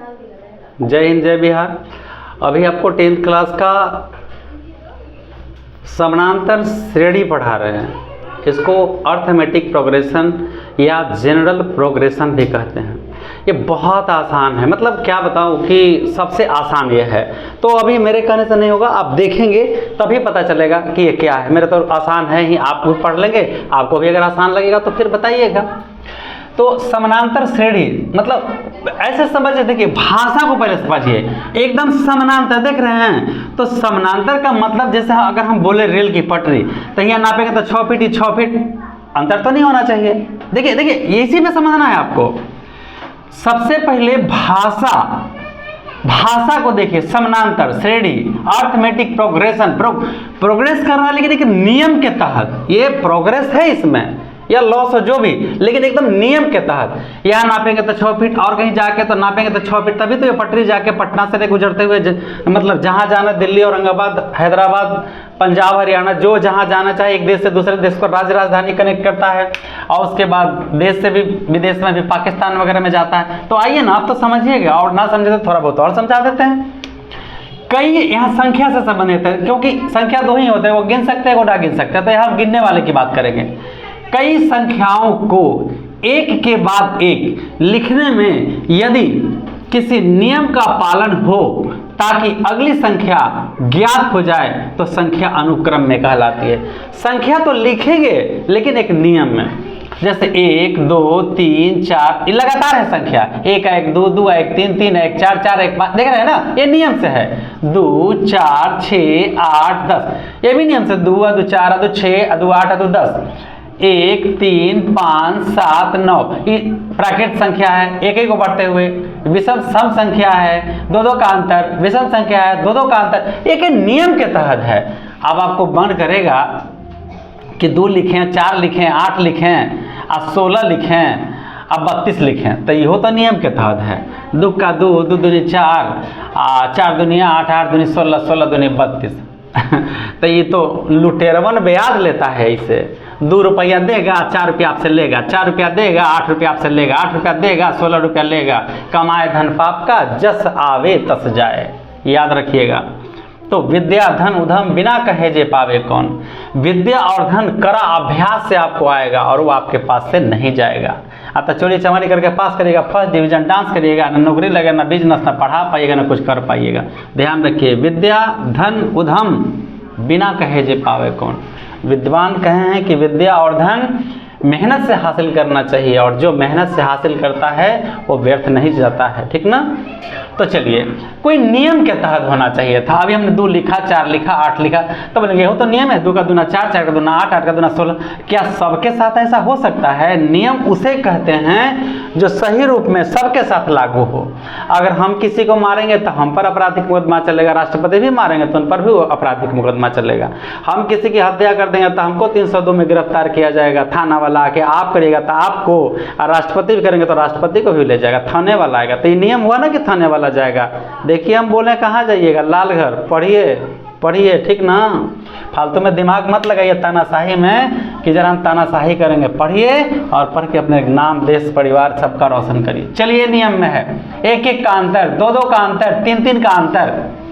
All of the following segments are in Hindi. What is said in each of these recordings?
जय हिंद जय बिहार। अभी आपको 10th क्लास का समानांतर श्रेणी पढ़ा रहे हैं। इसको अर्थमेटिक प्रोग्रेशन या जनरल प्रोग्रेशन भी कहते हैं। ये बहुत आसान है, मतलब क्या बताऊं कि सबसे आसान ये है। तो अभी मेरे कहने से नहीं होगा, आप देखेंगे तभी पता चलेगा कि ये क्या है। मेरे तो आसान है ही, आप भी पढ़ लेंगे, आपको भी अगर आसान लगेगा तो फिर बताइएगा। तो समानांतर श्रेणी मतलब ऐसे समझिए, देखिए भाषा को पहले समझिए, एकदम समानांतर देख रहे हैं। तो समानांतर का मतलब जैसे अगर हम बोले रेल की पटरी, तो यहाँ नापेंगे तो 6 फीट ही 6 फीट, अंतर तो नहीं होना चाहिए। देखिए देखिए इसी में समझना है आपको। सबसे पहले भाषा को देखिए, समानांतर श्रेणी, अर्थमेटिक प्रोग्रेशन, प्रोग्रेस कर रहा है, लेकिन एक नियम के तहत। ये प्रोग्रेस है इसमें या लॉस हो जो भी, लेकिन एकदम नियम के तहत। यहाँ नापेंगे तो 6 फीट और कहीं जाके तो नापेंगे तो 6 फीट, तभी तो ये पटरी जाके पटना से गुजरते हुए मतलब जहाँ जाना, दिल्ली, औरंगाबाद, हैदराबाद, पंजाब, हरियाणा, जो जहाँ जाना चाहे, एक देश से दूसरे देश को राज्य राजधानी कनेक्ट करता है, और उसके बाद देश से भी विदेश में भी, पाकिस्तान वगैरह में जाता है। तो आइए ना, आप तो समझिएगा, और ना समझे तो थोड़ा बहुत और समझा देते हैं। कई यहाँ संख्या से संबंधित है, क्योंकि संख्या 2 ही होते हैं, वो गिन सकते हैं, वो ना गिन सकते हैं। तो यहाँ हम गिनने वाले की बात करेंगे। कई संख्याओं को एक के बाद एक लिखने में यदि किसी नियम का पालन हो ताकि अगली संख्या ज्ञात हो जाए तो संख्या अनुक्रम में कहलाती है। संख्या तो लिखेंगे लेकिन एक नियम में, जैसे 1 2 3 4, ये लगातार है संख्या। 1 1 2 2 1 3 3 1 4 4 1 5, देख रहे हैं ना, ये नियम से है। 2 4 6 8 10, ये भी नियम से। 2 2 4 2 6 2 8 2 10, 1 3 5 7 9, ये प्राकृत संख्या है, एक को बढ़ते हुए। विषम सम संख्या है, 2 2 का अंतर। विषम संख्या है, 2 2 का अंतर। एक नियम के तहत है। अब आपको मन करेगा कि 2 लिखें, 4 लिखें, 8 लिखें, अब 16 लिखें, अब 32 लिखें, तो यहो तो नियम के तहत है। 2 का 2, 2 दूनी 4, 4 दूनी 8, 8 दूनी 16, 16 दूनी 32। तो ये तो लुटेरवन ब्याज लेता है इसे। 2 रुपया देगा, 4 रुपया आपसे लेगा, 4 रुपया देगा, 8 रुपया आपसे लेगा, 8 रुपया देगा, 16 रुपया लेगा। कमाए धन पाप का, जस आवे तस जाए, याद रखिएगा। तो विद्या धन उधम बिना कहे जे पावे कौन। विद्या और धन कड़ा अभ्यास से आपको आएगा और वो आपके पास से नहीं जाएगा। तो चोरी चमारी करके पास करिएगा, फर्स्ट डिवीजन डांस करिएगा, ना नौकरी लगेगा, ना बिजनेस, ना पढ़ा पाइएगा, ना कुछ कर पाइएगा। ध्यान रखिए, विद्या धन उधम बिना कहे जे पावे कौन। विद्वान कहे हैं कि विद्या और धन मेहनत से हासिल करना चाहिए, और जो मेहनत से हासिल करता है वो व्यर्थ नहीं जाता है, ठीक ना। तो चलिए, कोई नियम के तहत होना चाहिए था। अभी हमने 2 लिखा, 4 लिखा, 8 लिखा, तो बोलेंगे हो तो नियम है। 2 का दूना 4, 4 का दूना 8, 8 का दूना 16। क्या सबके साथ ऐसा हो सकता है? नियम उसे कहते हैं जो सही रूप में सबके साथ लागू हो। अगर हम किसी को मारेंगे तो हम पर आपराधिक मुकदमा चलेगा, राष्ट्रपति भी मारेंगे तो उन पर भी आपराधिक मुकदमा चलेगा। हम किसी की हत्या कर देंगे तो हमको 302 में गिरफ्तार किया जाएगा, थाना वाला आके आप करिएगा तो आपको, और राष्ट्रपति भी करेंगे तो राष्ट्रपति को भी ले जाएगा, थाने वाला आएगा। तो ये नियम हुआ ना कि थाने वाला जाएगा। देखिए हम बोले कहाँ जाइएगा, लालघर पढ़िए पढ़िए, ठीक ना। फालतू में दिमाग मत लगाइए तानाशाही में कि जरा हम तानाशाही करेंगे। पढ़िए और पढ़ के अपने नाम, देश, परिवार सबका रोशन करिए। चलिए, नियम में है 1 1 का अंतर, 2 2 का अंतर, 3 3 का अंतर।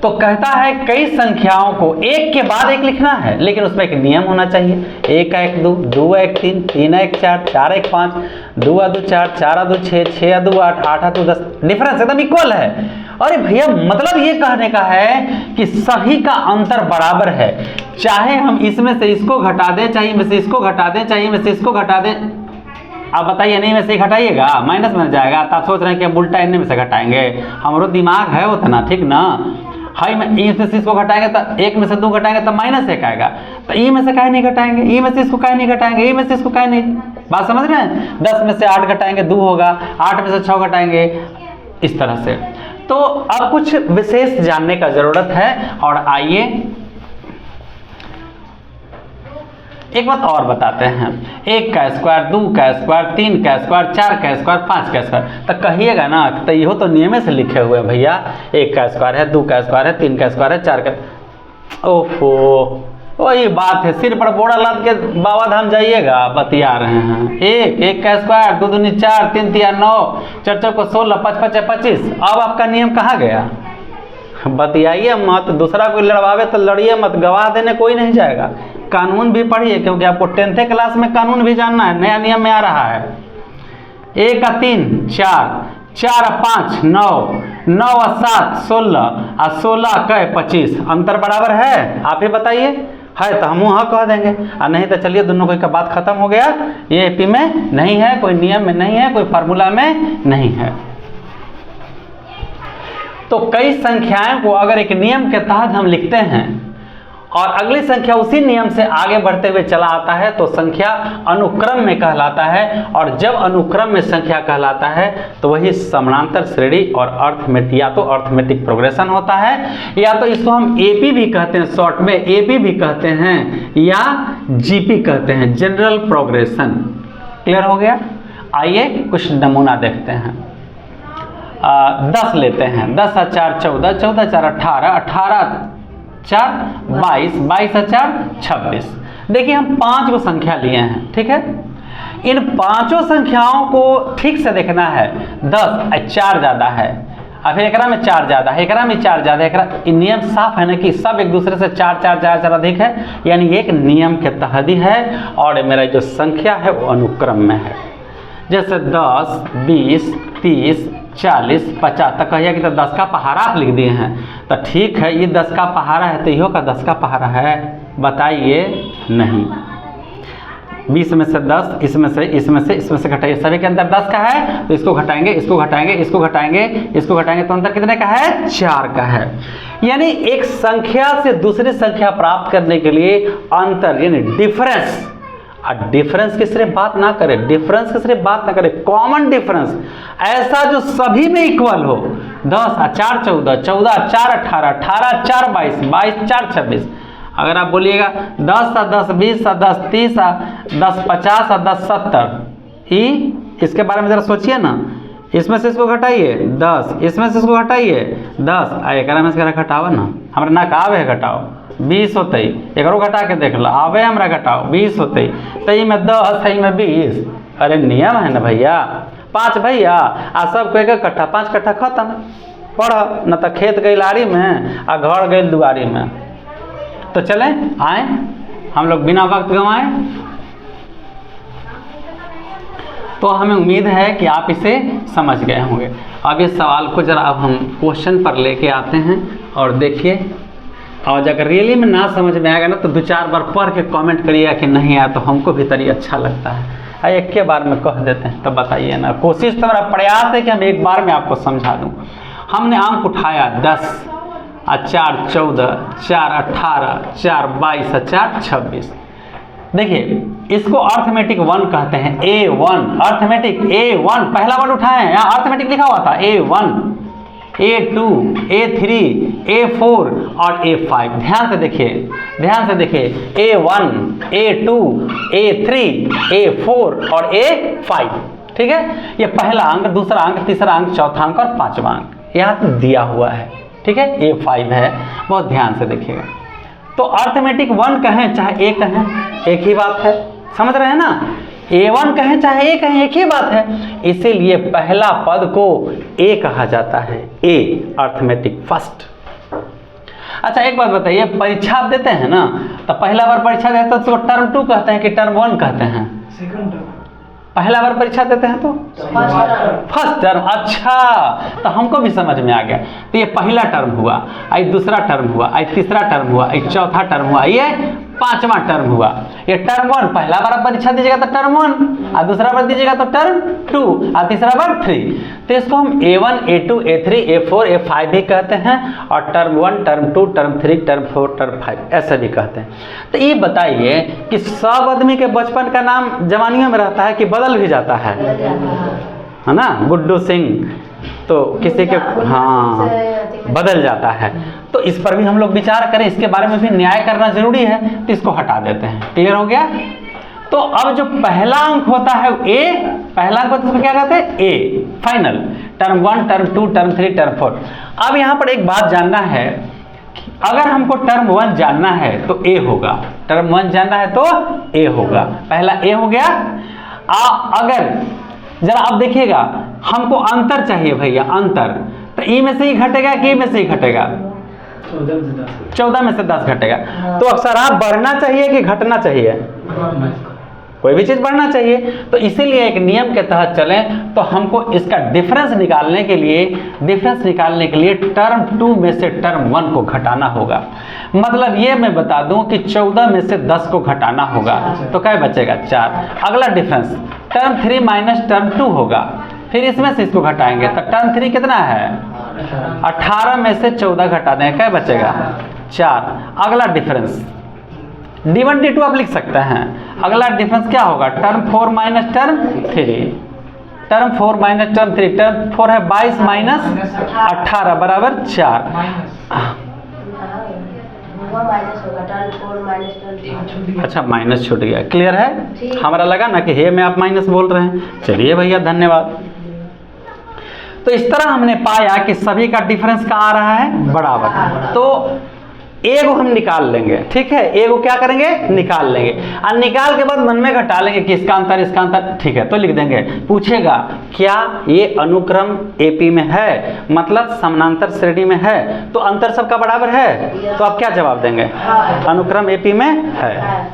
तो कहता है कई संख्याओं को एक के बाद एक लिखना है, लेकिन उसमें एक नियम होना चाहिए। 1 1 2, 2 1 3, 3 1 4, 4 1 5, 2 2 4, 4 2 6, 6 2 8, 8 2 10। डिफरेंस एकदम इक्वल है। अरे भैया, मतलब ये कहने का है कि सही का अंतर बराबर है। चाहे हम इसमें से इसको घटा दें, चाहे इसमें से इसको घटा दें, चाहे इसमें से इसको घटा दें। आप बताइए, नहीं में से घटाइएगा, माइनस में जाएगा। तो आप सोच रहे हैं कि उल्टा इनमें से घटाएंगे। हमारो दिमाग है उतना, ठीक ना। हाई में ई में से इसको घटाएंगे तो 1 में से 2 घटाएंगे तो -1 आएगा। तो ई में से काहे नहीं घटाएंगे, ई में से इसको काहे नहीं घटाएंगे, ई में से इसको काहे नहीं। बात समझ रहे हैं। 10 में से 8 घटाएंगे 2 होगा, 8 में से 6 घटाएंगे, इस तरह से। तो अब कुछ विशेष जानने का जरूरत है। और आइए एक बात और बताते हैं। 1 का स्क्वायर, 2 का स्क्वायर, 3 का स्क्वायर, 4 का स्क्वायर, 5 का स्क्वायर। तो कहिएगा ना, तो यहो तो नियम से लिखे हुए हैं भैया। 1 का स्क्वायर है, 2 का स्क्वायर है, 3 का स्क्वायर है, 4 का। ओहो वही बात है, सिर पर बोरा लाद के बाबा धाम जाइएगा, बतिया रहे हैं। एक का स्क्वायर, 2 दूनी 4, 3 तिया 9, 4 चौको 16, 5 5 25। अब आपका नियम कहाँ गया? बतियाइए मत, दूसरा कोई लड़वावे तो लड़िए मत, गवाह देने कोई नहीं जाएगा। कानून भी पढ़िए, क्योंकि आपको 10th क्लास में कानून भी जानना है, नया नियम में आ रहा है। 1 का 3 4, 4 5 9, 9 7 16 और 16 का 25। अंतर बराबर है? आप ही बताइए। है तो हम हाँ कह देंगे, और नहीं तो चलिए दोनों कोई का बात खत्म हो गया। ये एपी में नहीं है, कोई नियम में नहीं है, कोई फार्मूला में नहीं है। तो कई संख्याओं को अगर एक नियम के तहत हम लिखते हैं और अगली संख्या उसी नियम से आगे बढ़ते हुए चला आता है तो संख्या अनुक्रम में कहलाता है। और जब अनुक्रम में संख्या कहलाता है तो वही समानांतर श्रेणी और अर्थमेटिक, या तो अर्थमेटिक प्रोग्रेशन होता है, या तो इसको हम एपी भी कहते हैं, शॉर्ट में एपी भी कहते हैं, या जीपी कहते हैं, जनरल प्रोग्रेशन। क्लियर हो गया? आइए कुछ नमूना देखते हैं। 10 लेते हैं। 10 और 4 14, 14 4 18, 18 4 22, 22 और 4 26। देखिए हम 5 को संख्या लिए हैं, ठीक है। इन पांचों संख्याओं को ठीक से देखना है। 10 4 ज़्यादा है, और फिर एकरा में 4 ज़्यादा है, एकरा में 4 ज़्यादा है, एकरा नियम साफ है ना कि सब एक दूसरे से 4 4 4 4 अधिक है, यानी एक नियम के तहत ही है। और मेरा जो संख्या है वो अनुक्रम में है। जैसे 10 20 30 40 50 तक कहिए कि तो 10 का पहाड़ा आप लिख दिए हैं, तो ठीक है, ये 10 का पहाड़ा है तो इहो का 10 का पहाड़ा है? बताइए नहीं। 20 में से 10, इसमें से घटाइए, सभी के अंदर 10 का है तो इसको घटाएंगे, इसको घटाएंगे, इसको घटाएंगे, इसको घटाएंगे, तो अंतर कितने का है? 4 का है। यानी एक संख्या से दूसरी संख्या प्राप्त करने के लिए अंतर यानी डिफरेंस, डिफरेंस की सिर्फ बात ना करें, डिफरेंस की सिर्फ बात ना करें, कॉमन डिफरेंस ऐसा जो सभी में इक्वल हो। 10 और 4 14, 14 और 4 18, 18 4 22, 22 4 26। अगर आप बोलिएगा 10 और 10 20 और 10 30 और 10 50 और 10 70, इसके बारे में जरा सोचिए ना। इसमें से इसको घटाइए 10, इसमें से इसको घटाइए 10, एक में से घटाओ ना, हमारा ना का आवे है घटाओ 20 होते, एक घटा के देख लो, आवे हमरा घटाओ 20 होते, तई में 10 तई में 20। अरे नियम है ना भैया। 5 भैया आ सबको 1 कट्ठा, 5 कट्ठा खत्म। पढ़ न तो खेत गई लारी में आ घर गई दुआरी में। तो चले आए हम लोग बिना वक्त गंवाए। तो हमें उम्मीद है कि आप इसे समझ गए होंगे। अब इस सवाल को जरा अब हम क्वेश्चन पर लेके आते हैं और देखिए, और अगर रियली में ना समझ में आएगा ना तो 2-4 बार पढ़ के कमेंट करिएगा कि नहीं आया, तो हमको भी तरी अच्छा लगता है। एक के बार में कह देते हैं तो बताइए ना। कोशिश तो मेरा प्रयास है कि हम एक बार में आपको समझा दूं। हमने अंक उठाया 10 और 4 14, 4 18, 4 22 और 4 26। देखिए इसको अर्थमेटिक 1 कहते हैं, A1 अर्थमेटिक A1। पहला वर्ड उठाए, यहाँ अर्थमेटिक लिखा हुआ था A1, A2, A3, A4 और A5। ध्यान से देखिए A1, A2, A3, A4 और A5। ठीक है, ये पहला अंक, दूसरा अंक, तीसरा अंक, चौथा अंक और 5वां अंक यहाँ दिया हुआ है। ठीक है, A5 है, बहुत ध्यान से देखिएगा। तो अर्थमेटिक 1 कहें चाहे A कहें एक ही बात है, समझ रहे हैं ना। A1 कहें चाहे A कहें एक ही बात है, इसीलिए पहला पद को A कहा जाता है, A अर्थमेटिक फर्स्ट। अच्छा एक बात बताइए, परीक्षा आप देते हैं ना, तो पहला बार परीक्षा देते हैं तो उसको टर्म 2 कहते हैं कि टर्म 1 कहते हैं? Second term. पहला बार परीक्षा देते हैं तो फर्स्ट टर्म। अच्छा, तो हमको भी समझ में आ गया। तो ये पहला टर्म हुआ, आई दूसरा टर्म हुआ, आई तीसरा टर्म हुआ, आई चौथा टर्म हुआ, ये 5वां टर्म हुआ। ये टर्म 1 पहला बार आप परीक्षा दीजिएगा तो टर्म 1, और दूसरा बार दीजिएगा तो टर्म 2, और तीसरा बार 3। तो इसको हम A1, A2, A3, A4, A5 भी कहते हैं, और term 1, term 2, term 3, term 4, term 5 ऐसे भी कहते हैं। तो ये बताइए कि सब आदमी के बचपन का नाम जवानियों में रहता है कि बदल भी जाता है ना। गुड्डू सिंह तो किसी के हाँ बदल जाता है। तो इस पर भी हम लोग विचार करें, इसके बारे में भी न्याय करना जरूरी है, तो इसको हटा देते हैं। क्लियर हो गया। तो अब जो पहला अंक होता है A, पहला अंक होता है उसको क्या कहते हैं? A final. Term 1, term 2, term 3, term 4। अब यहाँ पर एक बात जानना है, अगर हमको टर्म 1 जानना है तो ए होगा, टर्म 1 जानना है तो ए होगा, पहला ए हो गया। अगर जरा अब देखिएगा, हमको अंतर चाहिए भैया, अंतर, तो ई में से ही घटेगा कि ई में से ही घटेगा? 14 में से 10 घटेगा। तो अक्सर आप बढ़ना चाहिए कि घटना चाहिए? कोई भी चीज बढ़ना चाहिए। तो इसीलिए एक नियम के तहत चलें तो हमको इसका डिफरेंस निकालने के लिए टर्म 2 में से टर्म 1 को घटाना होगा। मतलब ये मैं बता दूं कि 14 में से 10 को घटाना होगा, तो क्या बचेगा? 4। अगला डिफरेंस टर्म 3 माइनस टर्म 2 होगा, फिर इसमें से इसको घटाएंगे तो टर्म 3 कितना है? 18 में से 14 घटा देंगे, क्या बचेगा? 4। अगला डिफरेंस D1 D2 आप लिख सकते हैं। अगला डिफरेंस क्या होगा? Term 4 minus term 3, term 4 minus term 3, term 4 है 22 माइनस 18 बराबर 4। अच्छा, माइनस छूट गया, क्लियर है? हमारा लगा ना कि हे में आप माइनस बोल रहे हैं। चलिए भैया, धन्यवाद। तो इस तरह हमने पाया कि सभी का डिफरेंस कहाँ आ रहा है? बराबर। तो ए को हम निकाल लेंगे, ठीक है? ए को क्या करेंगे? निकाल लेंगे, और निकाल के बाद मन में घटा लेंगे कि इसका अंतर, ठीक है? तो लिख देंगे। पूछेगा क्या ये अनुक्रम एपी में है, मतलब समानांतर श्रेणी में है, तो अंतर सबका बराबर है, तो आप क्या जवाब देंगे? अनुक्रम एपी में है।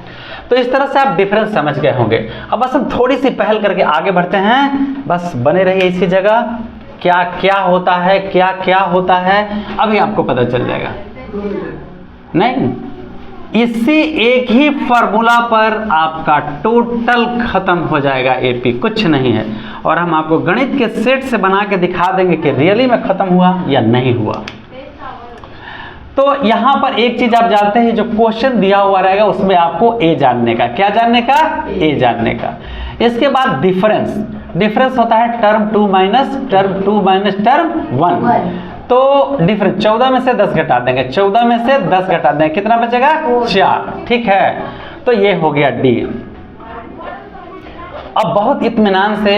तो इस तरह से आप डिफरेंस समझ गए होंगे। अब बस हम थोड़ी सी पहल करके आगे बढ़ते हैं, बस बने रहिए इसी जगह। क्या क्या होता है, क्या क्या होता है, अभी आपको पता चल जाएगा। नहीं, इसी एक ही फॉर्मूला पर आपका टोटल खत्म हो जाएगा एपी, कुछ नहीं है। और हम आपको गणित के सेट से बना के दिखा देंगे कि रियली में खत्म हुआ या नहीं हुआ। तो यहां पर एक चीज आप जानते हैं, जो क्वेश्चन दिया हुआ रहेगा उसमें आपको ए जानने का, क्या जानने का? ए जानने का। इसके बाद डिफरेंस होता है टर्म 2 माइनस टर्म 1। तो डिफरेंस 14 में से 10 घटा देंगे, 14 में से 10 घटा देंगे, कितना बचेगा? 4, ठीक है? तो ये हो गया डी। अब बहुत इत्मीनान से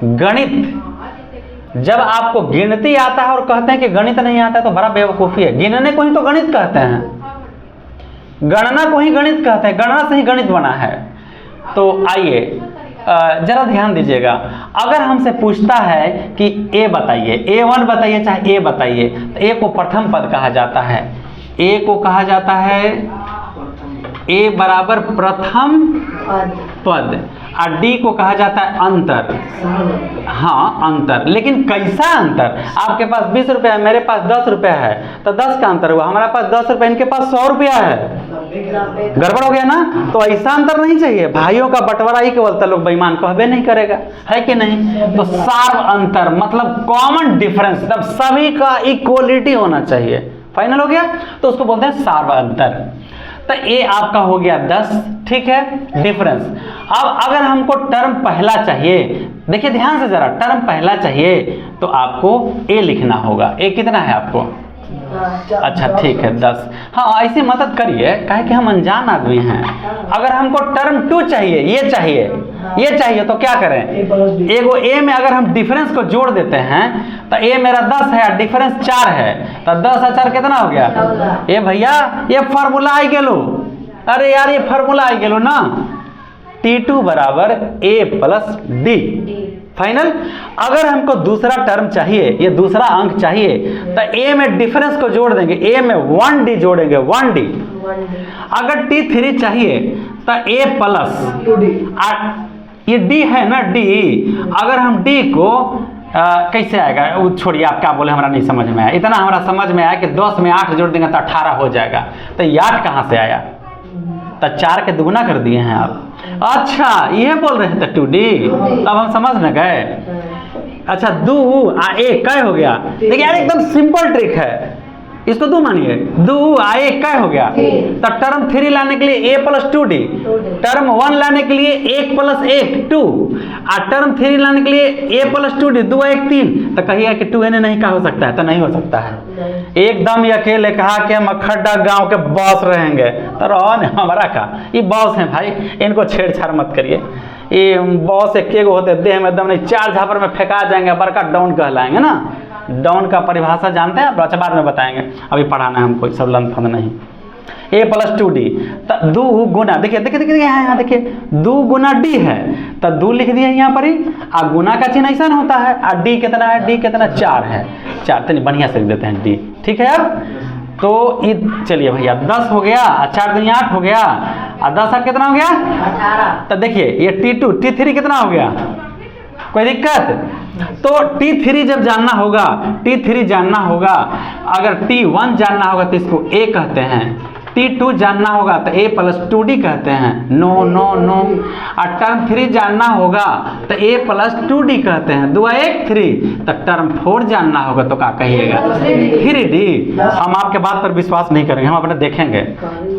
गणित, जब आपको गिनती आता है और कहते हैं कि गणित नहीं आता है तो बड़ा बेवकूफ़ी है। गिनने को ही तो गणित कहते हैं, गणना को ही गणित कहते हैं, गणना से ही गणित बना है। तो आइए जरा ध्यान दीजिएगा, अगर हमसे पूछता है कि ए बताइए, A1 बताइए चाहे ए बताइए, तो ए को प्रथम पद कहा जाता है, ए को कहा जाता है ए बराबर प्रथम पद, और डी को कहा जाता है अंतर। हाँ, अंतर, लेकिन कैसा अंतर? आपके पास 20 रुपया है, मेरे पास 10 रुपया है, तो 10 का अंतर हुआ। हमारे पास 10 रुपया, इनके पास 100 रुपया है, गड़बड़ हो गया ना? तो ऐसा अंतर नहीं चाहिए। भाइयों का बंटवारा ही केवल लोग बेईमान कहबे नहीं करेगा, है कि नहीं? तो सार्व अंतर मतलब कॉमन डिफरेंस, मतलब सभी का इक्वलिटी होना चाहिए। फाइनल हो गया, तो उसको बोलते हैं सार्व अंतर। तो ए आपका हो गया 10, ठीक है? डिफरेंस। अब अगर हमको टर्म पहला चाहिए, देखिए ध्यान से जरा, टर्म पहला चाहिए तो आपको ए लिखना होगा। ए कितना है आपको? अच्छा, ठीक है, 10। हाँ, ऐसी मदद करिए, काहे कि हम अनजान आदमी हैं। अगर हमको टर्म 2 चाहिए, ये चाहिए, तो क्या करें? एगो ए में अगर हम डिफरेंस को जोड़ देते हैं तो ए मेरा 10 है, डिफरेंस 4 है, तो 10 और 4 कितना हो गया? ये भैया ये फार्मूला आई गेलो। अरे यार, ये फार्मूला आई गेलो ना, T2 बराबर A प्लस डी। फाइनल। अगर हमको दूसरा टर्म चाहिए, ये दूसरा अंक चाहिए, तो ए में डिफरेंस को जोड़ देंगे, ए में 1D जोड़ेंगे, 1D। अगर T3 चाहिए तो ए प्लस ये डी है ना, डी। अगर हम डी को कैसे आएगा, वो छोड़िए, आप क्या बोले हमरा नहीं समझ में आया। इतना हमरा समझ में आया कि 10 में 8 जोड़ देंगे तो 18 हो जाएगा। तो ये 8 कहाँ से आया? तो 4 के दुगुना कर दिए हैं आप। अच्छा, ये बोल रहे थे 2D, अब हम समझ न गए। अच्छा, 2 आ 1 कै हो गया? देखिए यार, एकदम सिंपल ट्रिक है, इसको 2 मानिए, 2 आ 1 कै हो गया? तो टर्म 3 लाने के लिए a प्लस 2D, टर्म 1 लाने के लिए 1 प्लस 1 2, और टर्म 3 लाने के लिए a प्लस 2D, 2 1 3। तो कहिए कि 2n नहीं का हो सकता है? तो नहीं हो सकता है। एकदम अकेले कहा कि हम अखड्डा गांव के बॉस रहेंगे, तो रहो न, हमारा का ये बॉस हैं भाई, इनको छेड़छाड़ मत करिए। ये बॉस एक होते देह में एकदम नहीं, 4 झापर में फेंका जाएंगे, बड़का डाउन कहलाएंगे ना। डाउन का परिभाषा जानते हैं आप? अच्छा बाद में बताएंगे, अभी पढ़ाना है हमको, सब लंथन नहीं। a प्लस 2d, तो 2 गुना, देखिए देखिए देखिए यहाँ देखिए 2 गुना d है, तो 2 लिख दिया यहाँ पर ही, और गुना का चिन्ह ऐसा होता है, और d कितना है? d कितना? 4 है, 4, तो बढ़िया से लिख देते हैं d, ठीक है। अब तो ये चलिए भैया 10 हो गया, 4 दूनी 8 हो गया, और 10 8 कितना हो गया? 18। तो देखिए ये T2 T3 कितना हो गया? कोई दिक्कत? तो T3 जब जानना होगा, T3 जानना होगा, अगर T1 जानना होगा तो इसको A कहते हैं, T2 जानना होगा तो A प्लस 2D कहते हैं, नो नो नो। और टर्म 3 जानना होगा तो A प्लस 2D कहते हैं, 2 1 3। तो टर्म 4 जानना होगा तो क्या कहिएगा? 3D। हम आपके बात पर विश्वास नहीं करेंगे, हम अपने देखेंगे।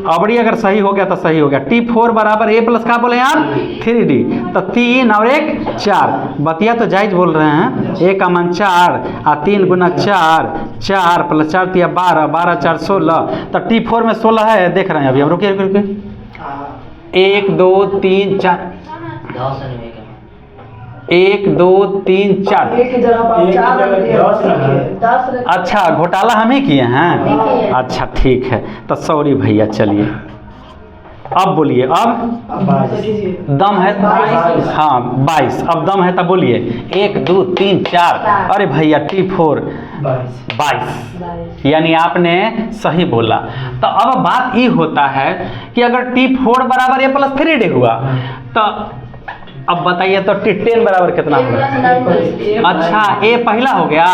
अबड़ी अगर सही हो गया तो सही हो गया। T4 बराबर A प्लस क्या बोले आप? 3D। तो 3 और 1 4, बतिया तो जायज बोल रहे हैं। 1 का मान 4 और 3 गुना 4, 4 प्लस 4 दिया 12, 12 4 16। तो T4 में 16 है, देख रहे हैं अभी हम। रुकिए रुकिए, 1 2 3 4, 1 2 3 4। अच्छा घोटाला हम ही किए हैं, अच्छा ठीक है, तो सॉरी भैया। चलिए अब बोलिए, अब दम है? हाँ 22। अब दम है तब बोलिए 1 2 3 4। अरे भैया T4 22, यानी आपने सही बोला। तो अब बात ये होता है कि अगर T4 बराबर A प्लस 3D हुआ तो अब बताइए तो T10 बराबर कितना होगा? अच्छा A पहला हो गया,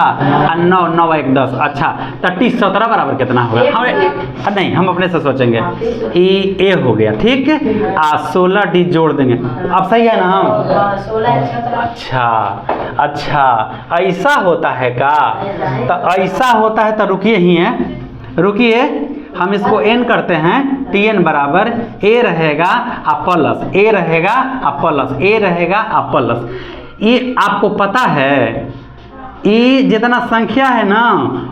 9 9 1 10। अच्छा तो T17 बराबर कितना होगा? हम नहीं, हम अपने से सोचेंगे। A हो गया, ठीक है, 16D जोड़ देंगे। अब सही है ना हम? अच्छा अच्छा ऐसा होता है का? तो ऐसा होता है तो रुकिए ही है, रुकिए, हम इसको n करते हैं। Tn बराबर A रहेगा आ प्लस, A रहेगा आ प्लस, A रहेगा आ प्लस। ये आपको पता है, ये जितना संख्या है ना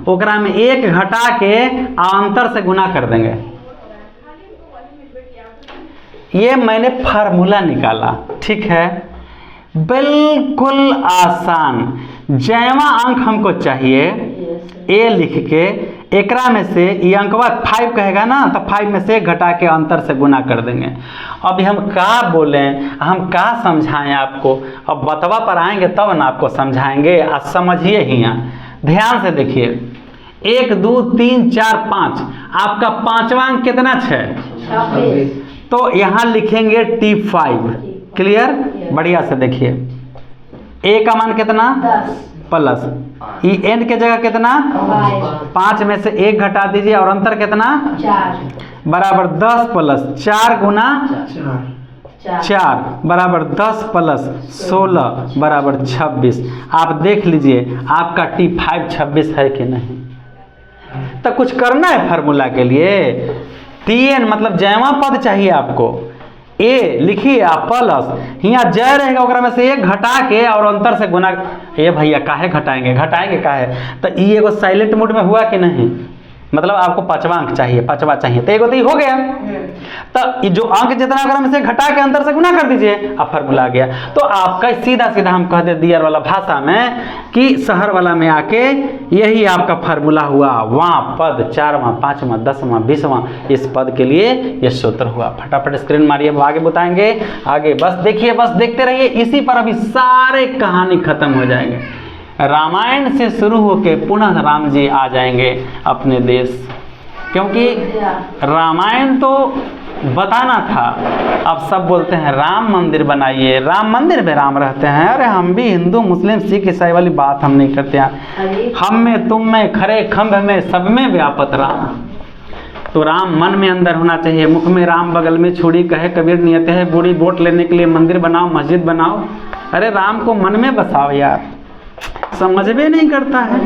ओकरा में 1 घटा के अंतर से गुना कर देंगे। ये मैंने फार्मूला निकाला, ठीक है, बिल्कुल आसान। जैवा अंक हमको चाहिए A लिख के, एकरा में से ये अंकवा 5 कहेगा ना, तो 5 में से 1 घटा के अंतर से गुना कर देंगे। अभी हम क्या बोलें, हम क्या समझाएं आपको? अब बतवा पर आएंगे तब ना आपको समझाएंगे। आज समझिए ही, यहाँ ध्यान से देखिए। 1 2 3 4 5, आपका 5वां अंक कितना? 6। तो यहाँ लिखेंगे T5। क्लियर? बढ़िया से देखिए, A का मान कितना? 10 प्लस ई n के जगह कितना? 5 में से 1 घटा दीजिए और अंतर कितना? 4 बराबर 10 प्लस 4 गुना 4 बराबर 10 प्लस 16 बराबर 26। आप देख लीजिए आपका T5 26 है कि नहीं। तो कुछ करना है फार्मूला के लिए। Tn मतलब जैवा पद चाहिए आपको। A लिखिए आप प्लस, यहाँ जय रहेगा ओकरा में से 1 घटा के और अंतर से गुना। ये भैया काहे घटाएंगे? घटाएंगे काहे? तो ये एगो साइलेंट मोड में हुआ कि नहीं? मतलब आपको 5वां अंक चाहिए, 5वां चाहिए, तो एगो तो ये हो गया। तो जो अंक जितना ओकरा में से घटा के अंतर से गुना कर दीजिए, अब फार्मूला आ गया। तो आपका सीधा सीधा हम कह दे दियर वाला भाषा में कि शहर वाला में आके यही आपका फार्मूला हुआ। वहाँ पद 4वां 5वां 10वां 20वां, इस पद के लिए ये सूत्र हुआ। फटाफट स्क्रीन मारिए, हम आगे बताएंगे। आगे बस देखिए, बस देखते रहिए, इसी पर अभी सारे कहानी खत्म हो जाएंगे। रामायण से शुरू होके पुनः राम जी आ जाएंगे अपने देश, क्योंकि रामायण तो बताना था। अब सब बोलते हैं राम मंदिर बनाइए, राम मंदिर में राम रहते हैं। अरे हम भी हिंदू मुस्लिम सिख ईसाई वाली बात हम नहीं करते हैं। हम में तुम में खरे खंभ में सब में व्यापत राम। तो राम मन में अंदर होना चाहिए, मुख में राम बगल में छुरी, कहे कबीर नियत है बूढ़ी वोट लेने के लिए मंदिर बनाओ मस्जिद बनाओ। अरे राम को मन में बसाओ यार, समझ में नहीं करता है।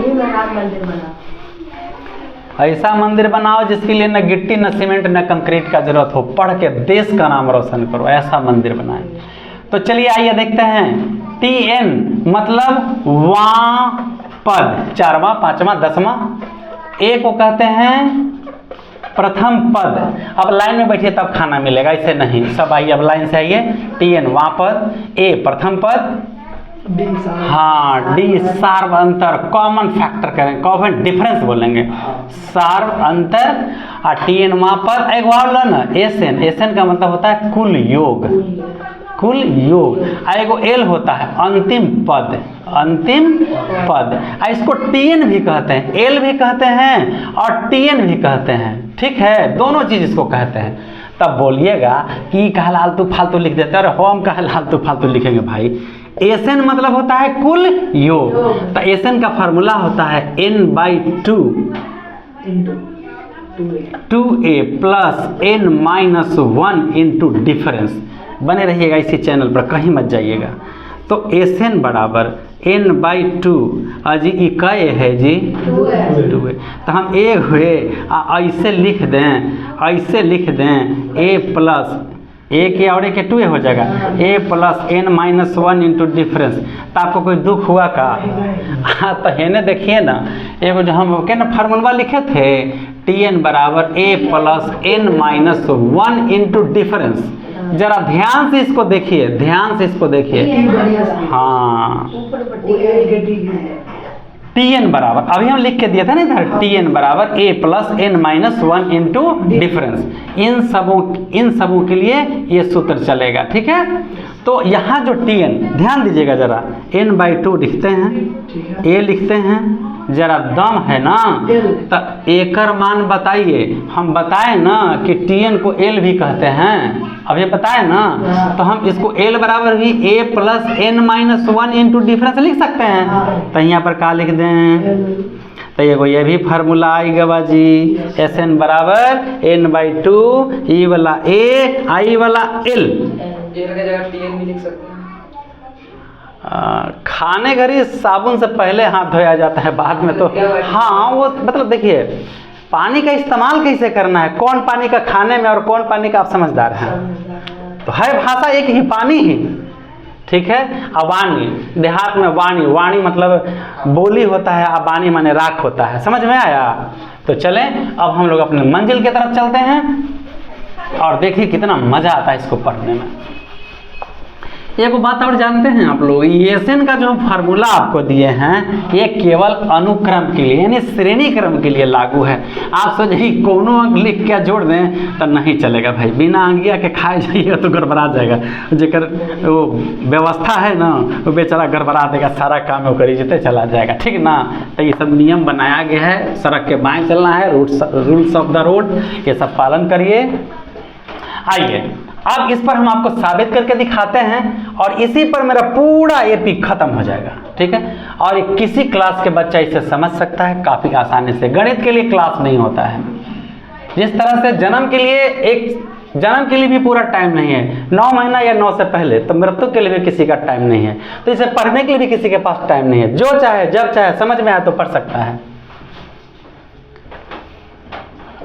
ऐसा मंदिर बनाओ जिसके लिए न गिट्टी न सीमेंट न कंक्रीट का जरूरत हो, पढ़ के देश का नाम रोशन करो, ऐसा मंदिर बनाए। तो चलिए आइए देखते हैं। Tn मतलब वां पद, 4वां 5वां 10वां। A को कहते हैं प्रथम पद। अब लाइन में बैठिए तब खाना मिलेगा, ऐसे नहीं। सब आइए अब लाइन से आइए। Tn वां पद, A प्रथम पद, हाँ, डी सार्व अंतर, कॉमन फैक्टर करें, कॉमन डिफरेंस बोलेंगे, सार्व अंतर। और टी एन वहाँ पर एक और लो ना, एस एन, एस एन का मतलब होता है कुल योग, कुल योग। एगो एल होता है अंतिम पद, अंतिम पद। इसको टी एन भी कहते हैं, एल भी कहते हैं और टी एन भी कहते हैं, ठीक है, दोनों चीज़ इसको कहते हैं। तब बोलिएगा कि कहा लालतू फालतू लिख देते हैं, अरे हम कहा लालतू फालतू लिखेंगे भाई। एस एन मतलब होता है कुल योग, तो एस एन का फार्मूला होता है n/2 2a plus n-1 into difference. बने रहिएगा इसी चैनल पर, कहीं मत जाइएगा। तो एस एन बराबर n/2, अजी इकाई है जी 2 है, तो हम ए हुए ऐसे लिख दें, ऐसे लिख दें a प्लस ए के और ए के 2 हो जाएगा, a plus n-1 into difference. तो आपको कोई दुख हुआ का? हाँ, तो है देखिए ना, एगो जो हम क्या ना फार्मूला लिखे थे, टी एन बराबर a plus n-1 into difference. जरा ध्यान से इसको देखिए, ध्यान से इसको देखिए। हाँ, टी एन बराबर अभी हम लिख के दिया था ना इधर, टी एन बराबर a plus n-1 into difference. इन सबों के लिए ये सूत्र चलेगा, ठीक है। तो यहाँ जो टी एन, ध्यान दीजिएगा जरा, n/2 लिखते हैं, a लिखते हैं, जरा दम है ना, तो एकर मान बताइए। हम बताए ना कि टी एन को एल भी कहते हैं, अब ये बताए ना, तो हम इसको एल बराबर भी a plus n-1 into difference लिख सकते हैं। तो यहाँ पर क्या लिख दें, तो ये भी फार्मूला आएगा बाजी, एस एन बराबर n/2, ई वाला a, आई वाला l। खाने घड़ी साबुन से पहले हाथ धोया जाता है, बाद में तो हाँ, वो मतलब देखिए पानी का इस्तेमाल कैसे करना है, कौन पानी का खाने में और कौन पानी का आप समझदार हैं। तो है भाषा एक ही, पानी ही, ठीक है। अवानी, देहात में वाणी, वाणी मतलब बोली होता है, अबानी माने राख होता है, समझ में आया। तो चलें अब हम लोग अपने मंजिल की तरफ चलते हैं और देखिए कितना मज़ा आता है इसको पढ़ने में। एक बात और जानते हैं आप लोग, एस एन का जो फार्मूला आपको दिए हैं, ये केवल अनुक्रम के लिए यानी श्रेणी क्रम के लिए लागू है। आप सोचिए कोनो अंक लिख के जोड़ दें तो नहीं चलेगा भाई, बिना अंगिया के खाए जाइएगा तो गड़बड़ा जाएगा। जेकर वो व्यवस्था है ना, वो बेचारा गड़बड़ा देगा, सारा काम वो करी जते चला जाएगा, ठीक ना। तो ये सब नियम बनाया गया है, सड़क के बाएँ चलना है, रूल्स ऑफ द रोड, ये सब पालन करिए। आइए अब इस पर हम आपको साबित करके दिखाते हैं और इसी पर मेरा पूरा एपी खत्म हो जाएगा, ठीक है। और किसी क्लास के बच्चा इसे समझ सकता है काफ़ी आसानी से। गणित के लिए क्लास नहीं होता है, जिस तरह से जन्म के लिए भी पूरा टाइम नहीं है, 9 महीना या 9 से पहले, तो मृत्यु के लिए भी किसी का टाइम नहीं है, तो इसे पढ़ने के लिए भी किसी के पास टाइम नहीं है। जो चाहे जब चाहे समझ में आए तो पढ़ सकता है।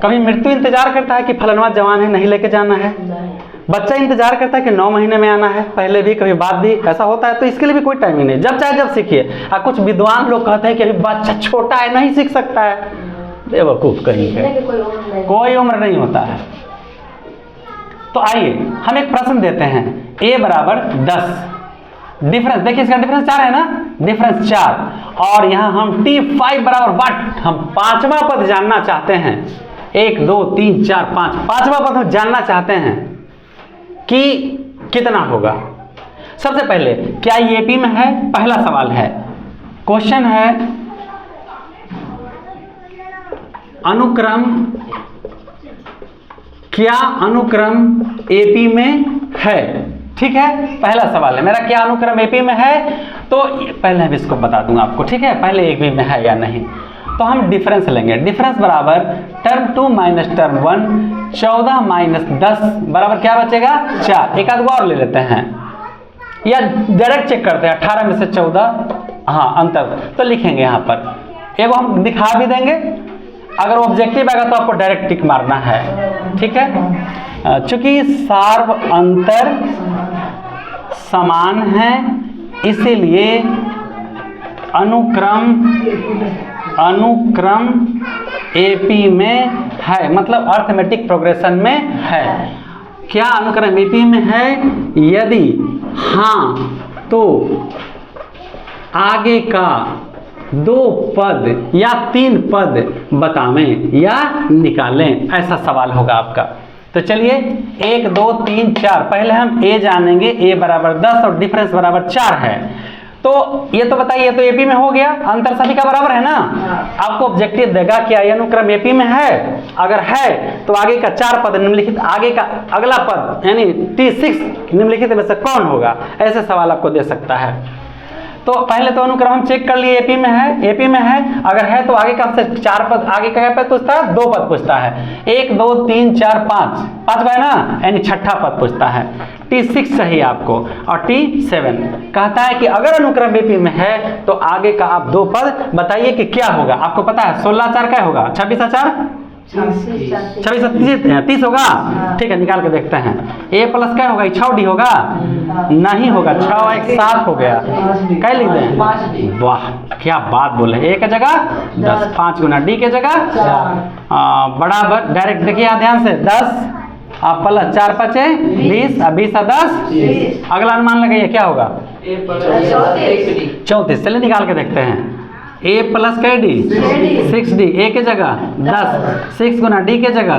कभी मृत्यु इंतजार करता है कि फलनवा जवान है नहीं लेके जाना है, बच्चा इंतजार करता है कि 9 महीने में आना है, पहले भी कभी बाद भी ऐसा होता है। तो इसके लिए भी कोई टाइमिंग नहीं, जब चाहे जब सीखिए। और कुछ विद्वान लोग कहते हैं कि अभी बच्चा छोटा है नहीं सीख सकता है, बेवकूफ़ कहीं है, कोई उम्र नहीं होता है। तो आइए हम एक प्रश्न देते हैं, a बराबर 10, डिफरेंस देखिए इसका डिफरेंस 4 है ना, डिफरेंस 4, और यहाँ हम t5 बराबर वाट, हम 5वां पद जानना चाहते हैं। 1 2 3 4 5, 5वां पद हम जानना चाहते हैं कि कितना होगा। सबसे पहले क्या ये एपी में है, पहला सवाल है। क्वेश्चन है अनुक्रम, क्या अनुक्रम एपी में है, ठीक है। पहला सवाल है मेरा, क्या अनुक्रम एपी में है। तो पहले मैं इसको बता दूंगा आपको, ठीक है, पहले एपी में है या नहीं। तो हम डिफरेंस लेंगे, डिफरेंस बराबर टर्म 2 माइनस टर्म 1, 14 माइनस 10 बराबर क्या बचेगा 4। एक आध और ले लेते हैं या डायरेक्ट चेक करते हैं, 18 में से 14, हाँ अंतर तो लिखेंगे यहाँ पर। एगो हम दिखा भी देंगे, अगर ऑब्जेक्टिव आएगा तो आपको डायरेक्ट टिक मारना है, ठीक है। चूंकि सार्व अंतर समान है इसीलिए अनुक्रम एपी में है, मतलब अर्थमेटिक प्रोग्रेशन में है। क्या अनुक्रम एपी में है, यदि हाँ तो आगे का 2 पद या 3 पद बतावें या निकालें, ऐसा सवाल होगा आपका। तो चलिए 1 2 3 4, पहले हम ए जानेंगे, ए बराबर 10 और डिफरेंस बराबर 4 है। तो ये तो बताइए, तो एपी में हो गया, अंतर सभी का बराबर है ना। आपको ऑब्जेक्टिव देगा कि ये अनुक्रम एपी में है, अगर है तो आगे का 4 पद निम्नलिखित, आगे का अगला पद यानी T6 निम्नलिखित में से कौन होगा, ऐसे सवाल आपको दे सकता है। तो पहले तो अनुक्रम हम चेक कर लिए, एपी में है, एपी में है, अगर है तो आगे का हमसे 4 पद, आगे का क्या पद पूछता है, 2 पद पूछता है, 1 2 3 4 5, 5 है ना, यानी छठा पद पूछता है। T6 चाहिए आपको, और T7 कहता है कि अगर अनुक्रम एपी में है तो आगे का आप 2 पद बताइए कि क्या होगा। आपको पता है 16 4 क्या होगा, 26 4 26 30 होगा, ठीक है, निकाल के देखते हैं। ए प्लस क्या होगा, 6 डी होगा, नहीं होगा, 6 1 7 हो गया, क्या लिख दें, वाह क्या बात बोले, ए के जगह 10, 5 गुना डी के जगह बराबर, डायरेक्ट देखिए ध्यान से, 10 प्लस 4 5 20, 20 10, अगला अनुमान लगाइए क्या होगा, 34। चलिए निकाल के देखते हैं। ए प्लस क्या डी, 6 डी, ए के जगह 10, 6 गुना डी के जगह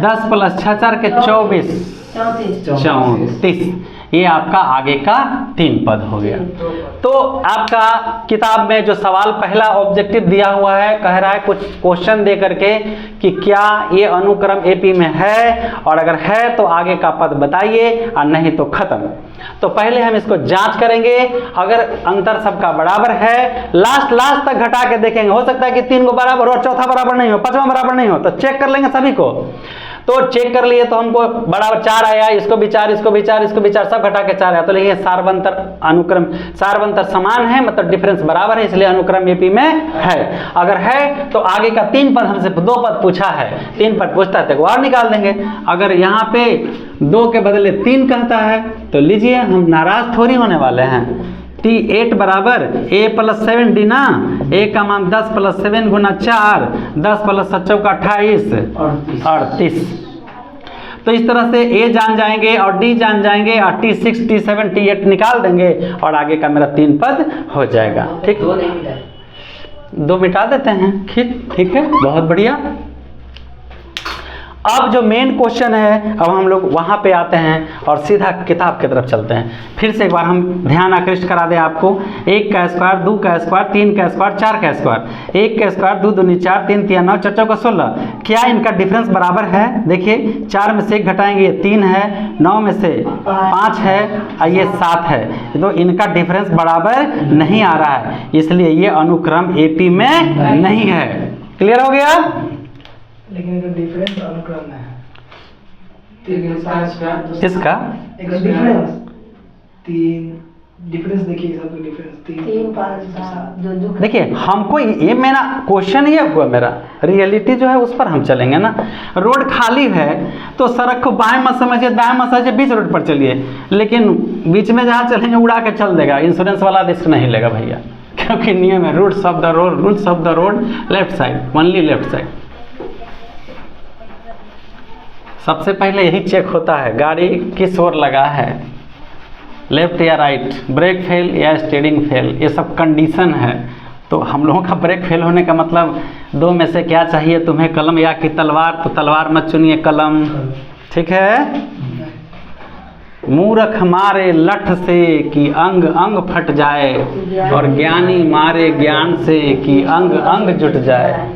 10 प्लस 6 4 के 24, 34। ये आपका आगे का 3 पद हो गया। तो आपका किताब में जो सवाल पहला ऑब्जेक्टिव दिया हुआ है, कह रहा है कुछ क्वेश्चन दे करके कि क्या ये अनुक्रम एपी में है, और अगर है तो आगे का पद बताइए, और नहीं तो खत्म। तो पहले हम इसको जांच करेंगे, अगर अंतर सबका बराबर है, लास्ट तक घटा के देखेंगे, हो सकता है कि 3 को बराबर हो, चौथा बराबर नहीं हो, 5वां बराबर नहीं हो, तो चेक कर लेंगे सभी को। तो चेक कर लिए तो हमको बराबर 4 आया, इसको भी 4, इसको भी 4, इसको भी 4, सब घटा के 4 आया, तो लेकिन सार्वंतर अनुक्रम, सार्वंतर समान है, मतलब डिफरेंस बराबर है, इसलिए अनुक्रम एपी में है। अगर है तो आगे का 3 पद, हमसे 2 पद पूछा है, 3 पद पूछता है तो और निकाल देंगे। अगर यहाँ पे 2 के बदले 3 कहता है तो लीजिए, हम नाराज थोड़ी होने वाले हैं। T8 बराबर ए प्लस 7 डी ना, ए का मान 10 प्लस 7 गुना 4, 10 प्लस 7 का 28, 38। तो इस तरह से ए जान जाएंगे और डी जान जाएंगे, और T6 T7 T8 निकाल देंगे, और आगे का मेरा 3 पद हो जाएगा। ठीक, 2 मिटा देते हैं, ठीक है, बहुत बढ़िया। अब जो मेन क्वेश्चन है, अब हम लोग वहाँ पे आते हैं और सीधा किताब की तरफ चलते हैं। फिर से एक बार हम ध्यान आकृष्ट करा दें आपको, 1 का स्क्वायर, 2 का स्क्वायर, 3 का स्क्वायर, 4 का स्क्वायर, 1 का स्क्वायर, 2 दूनी 4, 3 3 9, 4 चौका 16। क्या इनका डिफरेंस बराबर है? देखिए 4 में से 1 घटाएंगे, ये 3 है, 9 में से 5 है, और ये 7 है, तो इनका डिफरेंस बराबर नहीं आ रहा है, इसलिए ये अनुक्रम एपी में नहीं है। क्लियर हो गया? लेकिन इनका डिफरेंस अनुक्रम है, इसका डिफरेंस देखिए, सबका डिफरेंस 3 5 देखिए, हमको ये मेरा क्वेश्चन ये हुआ, मेरा रियलिटी जो है उस पर हम चलेंगे ना। रोड खाली है तो सड़क को बाएं मत समझिए, दाएं मत समझिए, बीच रोड पर चलिए, लेकिन बीच में जहाँ चलेंगे उड़ा के चल देगा, इंश्योरेंस वाला रिस्क नहीं लेगा भैया, क्योंकि नियम है rules of the road, rules of the road left side, only left side. सबसे पहले यही चेक होता है गाड़ी किस ओर लगा है, लेफ्ट या राइट, ब्रेक फेल या स्टीयरिंग फेल, ये सब कंडीशन है। तो हम लोगों का ब्रेक फेल होने का मतलब 2 में से क्या चाहिए तुम्हें, कलम या कि तलवार? तो तलवार मत चुनिए, कलम, ठीक है। मूर्ख मारे लठ से कि अंग अंग फट जाए, और ज्ञानी मारे ज्ञान से कि अंग अंग जुट जाए।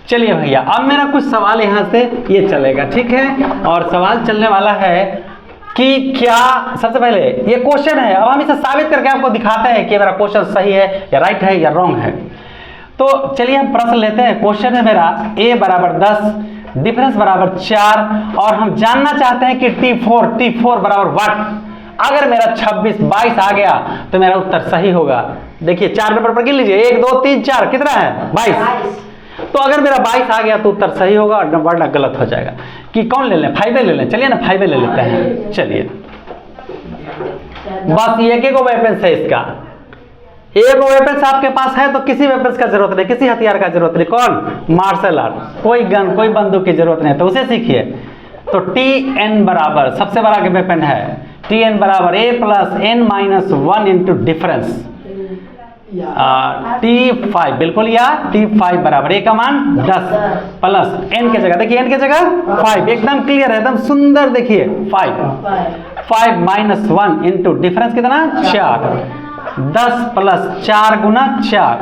चलिए भैया, अब मेरा कुछ सवाल यहाँ से ये चलेगा, ठीक है, और सवाल चलने वाला है कि क्या, सबसे पहले ये क्वेश्चन है, अब हम इसे साबित करके आपको दिखाते हैं कि मेरा क्वेश्चन सही है या राइट है या रॉन्ग है। तो चलिए हम प्रश्न लेते हैं। क्वेश्चन है मेरा a बराबर 10, डिफरेंस बराबर 4, और हम जानना चाहते हैं कि T4 बराबर व्हाट। अगर मेरा 26 22 आ गया तो मेरा उत्तर सही होगा। देखिए 4 पेपर पर गिन लीजिए, 1 2 3 4, कितना है 22। तो अगर मेरा 22 आ गया तो उत्तर सही होगा, और वरना गलत हो जाएगा। कि कौन ले लें, 5 ले लें, चलिए ना 5 ले लेते हैं। चलिए बस एक गो वेपन्स है इसका, एक वेपन्स आपके पास है तो किसी वेपन्स का जरूरत नहीं, किसी हथियार का जरूरत नहीं। कौन? मार्शल आर्ट, कोई गन कोई बंदूक की जरूरत नहीं, तो उसे सीखिए। तो Tn बराबर सबसे बड़ा वेपन है, Tn बराबर a plus n minus 1 into difference. T5 बिल्कुल, या T5 बराबर ए का मान 10 प्लस n की जगह, देखिए n की जगह 5, एकदम क्लियर है, एकदम सुंदर, देखिए 5 माइनस 1 इंटू डिफरेंस कितना 4, 10 प्लस 4 गुना 4,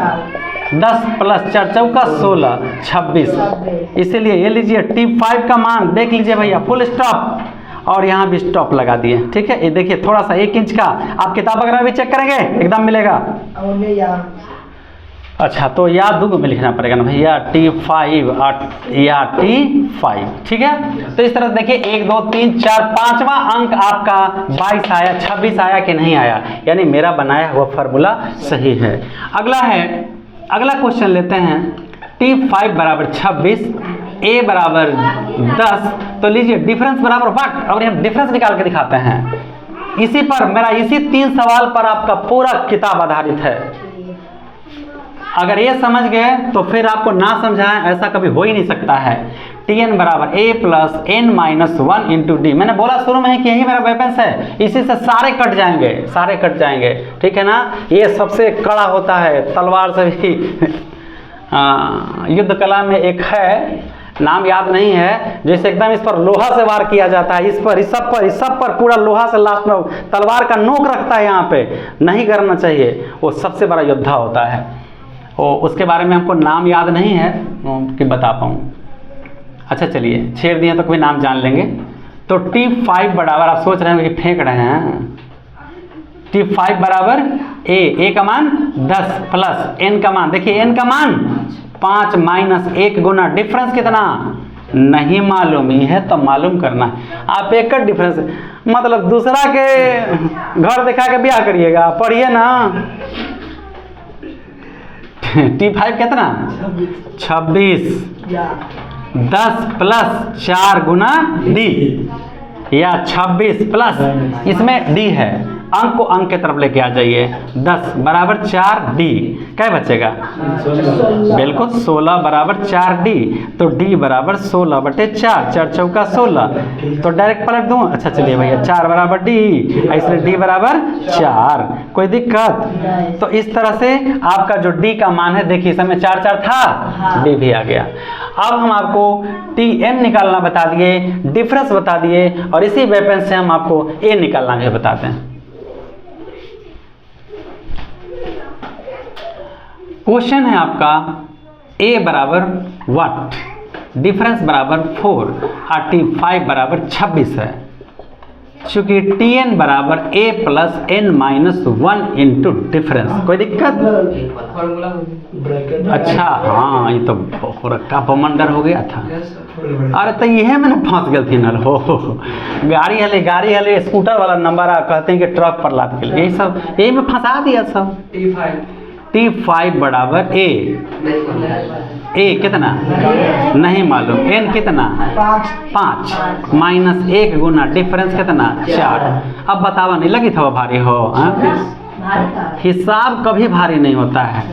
10 प्लस 4 चौका 16, 26। इसीलिए ये लीजिए T5 का मान देख लीजिए भैया, फुल स्टॉप, और यहाँ भी स्टॉप लगा दिए, ठीक है। ये देखिए थोड़ा सा 1 इंच का, आप किताब वगैरह भी चेक करेंगे एकदम मिलेगा। अच्छा, तो या दुग में लिखना पड़ेगा ना भैया, T5 या T5, ठीक है। तो इस तरह देखिए 1 2 3 4 5वां अंक आपका 22 आया, 26 आया कि नहीं आया, यानी मेरा बनाया हुआ फार्मूला सही है। अगला क्वेश्चन लेते हैं। T5 बराबर 26, A बराबर 10, तो लीजिए डिफरेंस बराबर व्हाट, और हम डिफरेंस निकाल के दिखाते हैं। इसी पर मेरा, इसी 3 सवाल पर आपका पूरा किताब आधारित है। अगर ये समझ गए तो फिर आपको ना समझाएं ऐसा कभी हो ही नहीं सकता है। Tn बराबर A plus n minus 1 into D, मैंने बोला शुरू में कि यही मेरा वेपन्स है, इसी से सारे कट जाएंगे, ठीक है ना। ये सबसे कड़ा होता है, तलवार से भी युद्ध कला में एक है, नाम याद नहीं है, जैसे एकदम इस पर लोहा से वार किया जाता है, इस सब पर पूरा लोहा से लास्ट में तलवार का नोक रखता है, यहाँ पे नहीं करना चाहिए, वो सबसे बड़ा योद्धा होता है। उसके बारे में हमको नाम याद नहीं है कि बता पाऊँ। अच्छा चलिए, छेड़ दिए तो कोई नाम जान लेंगे। तो T5 बराबर, आप सोच रहे हैं कि फेंक रहे हैं, T5 बराबर A का मान 10 प्लस n का मान, देखिए n का मान 5 माइनस 1 गुना डिफरेंस कितना नहीं मालूम ही है, तो मालूम करना है। आप एक का डिफरेंस, मतलब दूसरा के घर दिखा के ब्याह करिएगा, पढ़िए ना। T5 कितना 26, 10 प्लस 4 गुना D, या 26 प्लस इसमें D है, अंक को अंक के तरफ लेके आ जाइए। 10 बराबर 4D, क्या बचेगा बिल्कुल 16 बराबर 4D, तो D बराबर 16 बटे 4, 4 चौका 16, तो डायरेक्ट पलट दूँ। अच्छा चलिए भैया, 4 बराबर D, इसलिए D बराबर 4, कोई दिक्कत। तो इस तरह से आपका जो D का मान है, देखिए समय 4 4 था, D भी आ गया। अब हम आपको Tn निकालना बता दिए, डिफरेंस बता दिए, और इसी वेपन से हम आपको A निकालना भी बताते हैं। क्वेश्चन है आपका A बराबर व्हाट, डिफरेंस बराबर 4 और T5 बराबर 26 है। चूंकि Tn बराबर A plus n minus 1 into difference, कोई दिक्कत? अच्छा हाँ, ये तो का बमंडर हो गया था। अरे तो यह मैंने फंस गई थी नल हो, गाड़ी हले स्कूटर वाला नंबर आ, कहते हैं कि ट्रक पर लाद के लिए, यही में फंसा दिया सब। T5 बराबर A कितना नहीं मालूम, n कितना 5 माइनस 1 गुना डिफरेंस कितना 4। अब बतावा नहीं लगी था भारी हो, हिसाब कभी भारी नहीं होता है।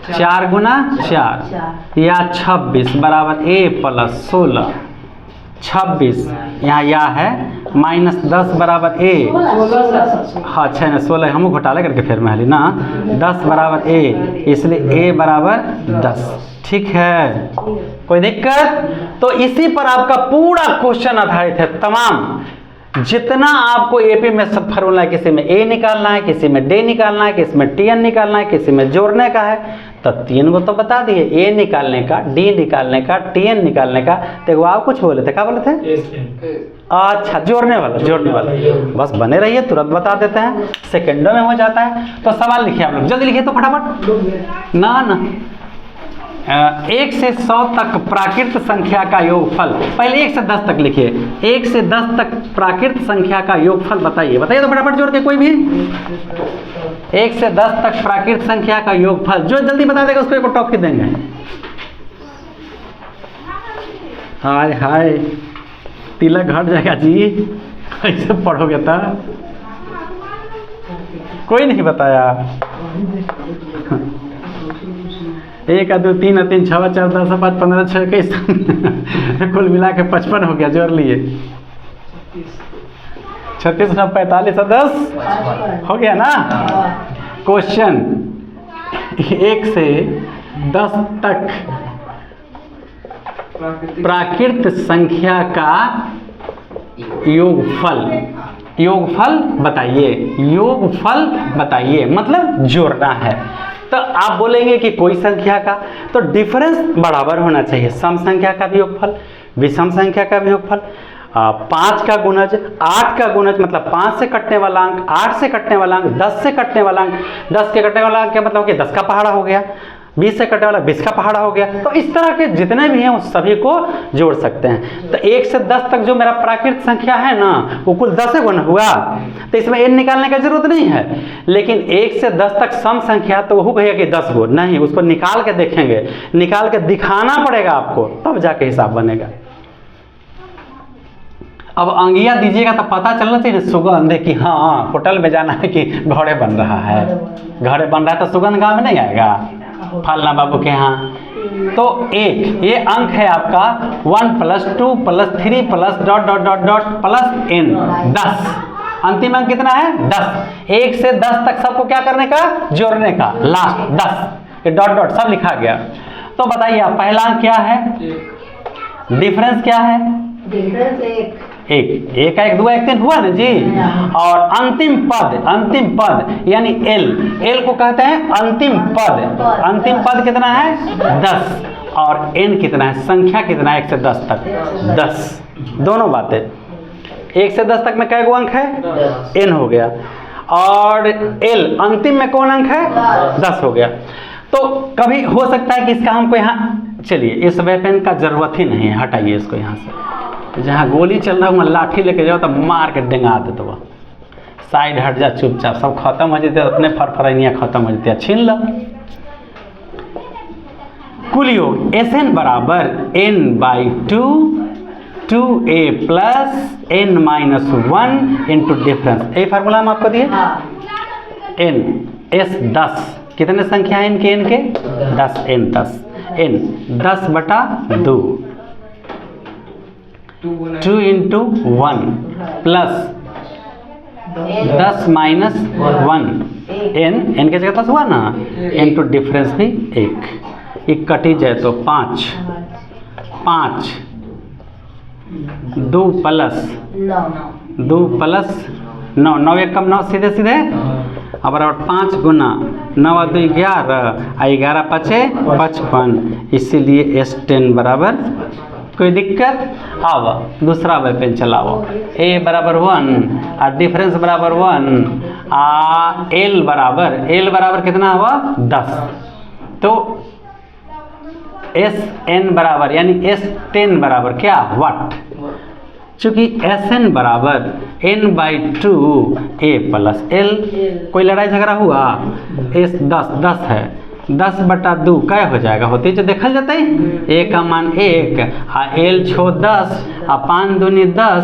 4 गुना 4 या 26 बराबर A प्लस 16, 26 यहाँ या है, माइनस 10 बराबर A, हाँ अच्छा ना 16 हम घोटाले करके फिर महली ना, 10 बराबर A, इसलिए A बराबर 10, ठीक है, कोई दिक्कत? तो इसी पर आपका पूरा क्वेश्चन आधारित है। तमाम जितना आपको एपी में सब फार्मूला है, किसी में A निकालना है, किसी में D निकालना है, किसी में Tn निकालना है, किसी में जोड़ने का है, तो 3 को तो बता दिए, A निकालने का, D निकालने का, Tn निकालने का। देखो आप कुछ बोले थे, क्या बोले थे? अच्छा जोड़ने वाला, बस बने रहिए, तुरंत बता देते हैं, सेकंडों में हो जाता है। तो सवाल लिखिए आप लोग, जल्दी लिखिए तो फटाफट ना 1 से 100 तक प्राकृत संख्या का योगफल, पहले 1 से 10 तक लिखिए, 1 से 10 तक प्राकृत संख्या का योगफल बताइए तो फटाफट जोड़ के, कोई भी 1 से 10 तक प्राकृत संख्या का योगफल, जो जल्दी बता देगा उसको एक टॉप देंगे। हाय हाय तिलक घट जाएगा जी, ऐसे पढ़ोगे तो कोई नहीं बताया। 1 2 3 3 6 4 10 5 15 6 21 कुल मिला के 55 हो गया, जोड़ लिए 36 9 45 10 हो गया ना। क्वेश्चन 1 से 10 तक प्राकृत संख्या का योगफल बताइए। योगफल बताइए मतलब जोड़ना है। तो आप बोलेंगे कि कोई संख्या का, तो डिफरेंस बराबर होना चाहिए। सम संख्या का भी योगफल, विषम संख्या का भी योगफल, 5 का गुणज, 8 का गुणज मतलब 5 से कटने वाला अंक, 8 से कटने वाला अंक, 10 से कटने वाला अंक, 10 के कटने वाला अंक क्या मतलब कि 10 का पहाड़ा हो गया, 20 से कटने वाला 20 का पहाड़ा हो गया। तो इस तरह के जितने भी हैं उस सभी को जोड़ सकते हैं। तो 1 से 10 तक जो मेरा प्राकृत संख्या है ना वो कुल 10 गुना हुआ, तो इसमें n निकालने का जरूरत नहीं है। लेकिन 1 से 10 तक सम संख्या तो वो भैया कि 10 गो नहीं, उसको निकाल के देखेंगे, निकाल के दिखाना पड़ेगा आपको, तब जाके हिसाब बनेगा। अब अंगिया दीजिएगा तो पता चलना चाहिए सुगंध है कि हाँ होटल में जाना है कि घोड़े बन रहा है, घोड़े बन रहा है तो सुगंध गाँव में नहीं आएगा फलना बाबू के यहाँ। तो 1 ये अंक है आपका 1 + 2 + 3 + ... n 10। अंतिम अंक कितना है 10। 1 से 10 तक सबको क्या करने का, जोड़ने का, लास्ट 10 ये डॉट सब लिखा गया। तो बताइए आप पहला अंक क्या है, डिफरेंस क्या है, डिफरेंस 1 का 1 2 1 3 हुआ ना जी। और अंतिम पद यानी L को कहते हैं अंतिम पद। अंतिम पद कितना है 10 और n कितना है, संख्या कितना है 1 से 10 तक 10। दोनों बातें 1 से 10 तक में कै गो अंक है n हो गया, और L अंतिम में कौन अंक है 10 हो गया। तो कभी हो सकता है कि इसका हमको यहाँ, चलिए इस वेपन का जरूरत ही नहीं है, हटाइए इसको यहाँ से। जहाँ गोली चल रहा है वहाँ लाठी लेके जाओ तो मार के डेंगा देते वह, साइड हट जा चुपचाप, सब खत्म हो जाते, अपने फरफरैनियाँ खत्म हो जाती है, छीन लो। कुल योग Sn बराबर n/2 2a + n - 1 into difference. ये फार्मूला हम आपको दिए n s 10 कितने संख्या है इनके, n के 10 n 10 n 10/2 2 × 1 प्लस 10 - 1 n के जगह 10 हुआ ना, इंटू डिफरेंस भी 1, एक कटी जाए तो 5 2 + 2 + 9 9 1 कम 9 सीधे अब बराबर 5 गुना 9 × 2 11 11 × 5 55, इसीलिए S10 बराबर। कोई दिक्कत? अब दूसरा वेपन चलाओ, a बराबर 1 और डिफरेंस बराबर 1 L बराबर कितना हुआ 10। तो Sn बराबर यानी S10 बराबर क्या वाट, चूँकि Sn बराबर n/2 a + L। कोई लड़ाई झगड़ा हुआ, S 10 है, 10/2 क्या हो जाएगा, होती जो देखल जाता है, a का मान 1 आ L छो 10 आ 5 दूनी 10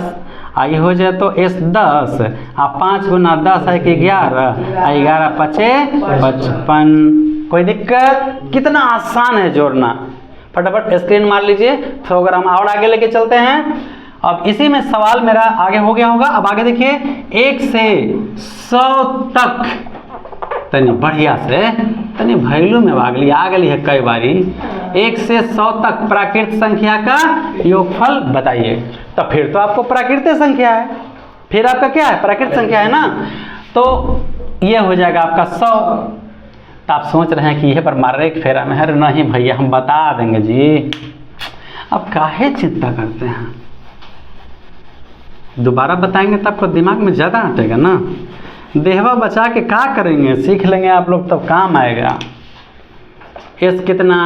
आ ये हो जाए तो S 10 आ 5 गुना 10 है कि 11 आ 11 × 5 55। कोई दिक्कत? कितना आसान है जोड़ना, फटाफट स्क्रीन मार लीजिए। प्रोग्राम और आगे लेके चलते हैं। अब इसी में सवाल मेरा आगे हो गया होगा। अब आगे देखिए 1 से 100 तक, तनी बढ़िया से तनी वैल्यू में भाग लिया, आ गई है कई बारी। 1 से 100 तक प्राकृत संख्या का योगफल बताइए। तो फिर तो आपको प्राकृत संख्या है, फिर आपका क्या है प्राकृत संख्या है ना, तो ये हो जाएगा आपका 100। तो आप सोच रहे हैं कि यह पर मार रहे एक फेरा में है, नहीं भैया हम बता देंगे जी, अब काहे चिंता करते हैं, दोबारा बताएंगे तो आपको दिमाग में ज़्यादा आटेगा ना। देहवा बचा के क्या करेंगे, सीख लेंगे आप लोग तब काम आएगा। एस कितना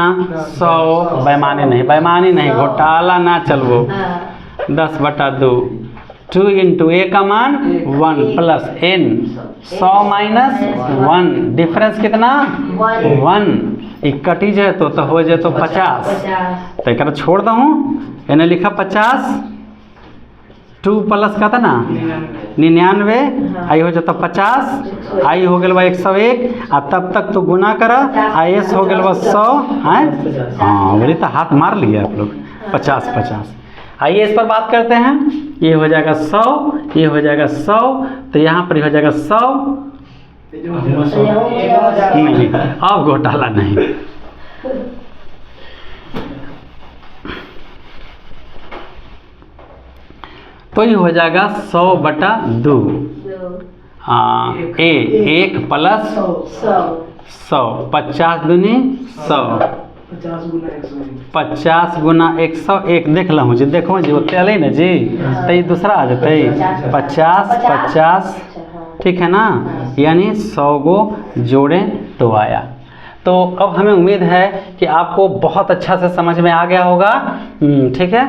100, बेमानी नहीं घोटाला ना चलवो। 10/2 2 × a का मान 1 प्लस n 100 - 1 डिफरेंस कितना 1। एक कटी जाए तो हो जाए तो 50। तो एक छोड़ दूँ, इन्हें लिखा 50 2 प्लस का था ना 99 आई हो जाता 50 आई हो गया 101 आ तब तक तो गुना करा आई एस हो गया 100 है। हाँ बोली तो हाथ मार लिए आप लोग 50। आइए इस पर बात करते हैं। ये हो जाएगा 100, ये हो जाएगा 100, तो यहाँ पर हो जाएगा 100 नहीं, अब घोटाला नहीं। तो ये हो जाएगा 100/2। हाँ, एक प्लस 100, 50 दूनी 100, 50 गुना 100, एक देख लूँ जी, देखो जी ओते अलै ना जी, तो ये दूसरा आ जाते 50, ठीक है ना, यानी 100 गो जोड़ें तो आया। तो अब हमें उम्मीद है कि आपको बहुत अच्छा से समझ में आ गया होगा, ठीक है।